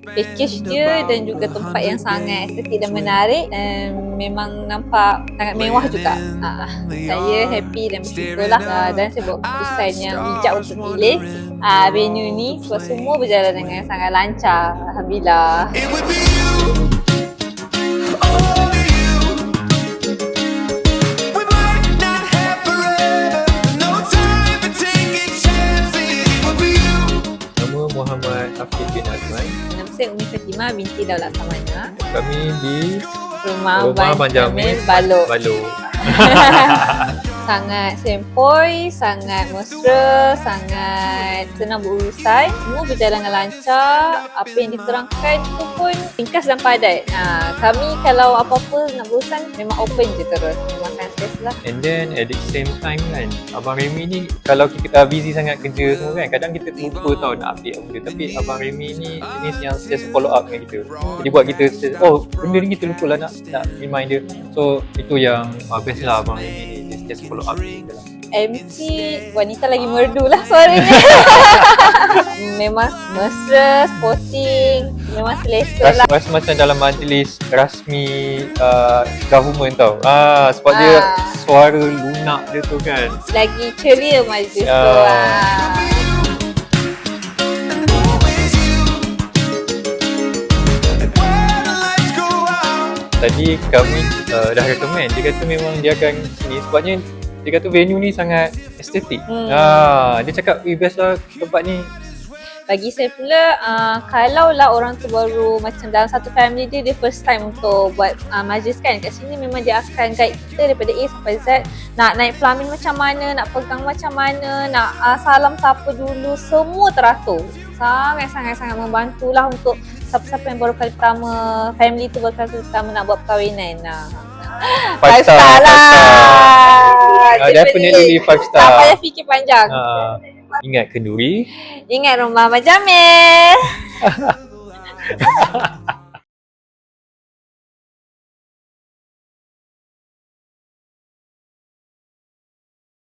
package dia dan juga tempat yang sangat estetik dan menarik dan memang nampak sangat mewah juga. Saya happy dan bersyukur lah dan saya buat keputusan yang bijak untuk pilih venue ni sebab semua berjalan dengan sangat lancar. Alhamdulillah. Muhammad Afiq bin Azman. Nama saya Umi Fatimah binti Daulat Samana. Kami di Rumah Benjamin Balok. Sangat sempoi, sangat mesra, sangat senang berurusan. Semua berjalan dengan lancar. Apa yang diterangkan itu pun ringkas dan padat. Kami kalau apa-apa nak berurusan memang open je terus. Memang stres lah. And then at the same time kan, Abang Remy ni kalau kita busy sangat kerja semua kan, kadang kita lupa tau nak update apa. Tapi Abang Remy ni jenis yang sentiasa follow up dengan kita. Jadi buat kita benda ni kita lupa lah nak remind dia. So itu yang best lah Abang Remy ni. Just follow up kita lah. MC wanita lagi merdu lah suaranya. Memang mesra, sporting, memang selesa lah. Rasa macam dalam majlis rasmi government tau. Sebab dia suara lunak dia tu kan. Lagi ceria majlis tu. Tadi kami dah recommend, dia kata memang dia akan sini sebabnya dia kata venue ni sangat estetik. Dia cakap best lah tempat ni. Bagi saya pula, kalau lah orang tu baru macam dalam satu family dia first time untuk buat majlis kan, kat sini memang dia akan guide kita daripada A sampai Z. Nak naik pelamin macam mana, nak pegang macam mana, nak salam siapa dulu, semua teratur. Sangat-sangat membantulah untuk siapa-siapa yang baru kali pertama, family tu baru kali pertama nak buat perkahwinan. 5 star lah. Definitely 5 star. Tak payah fikir panjang. Ingat kenduri. Ingat rumah Benjamin.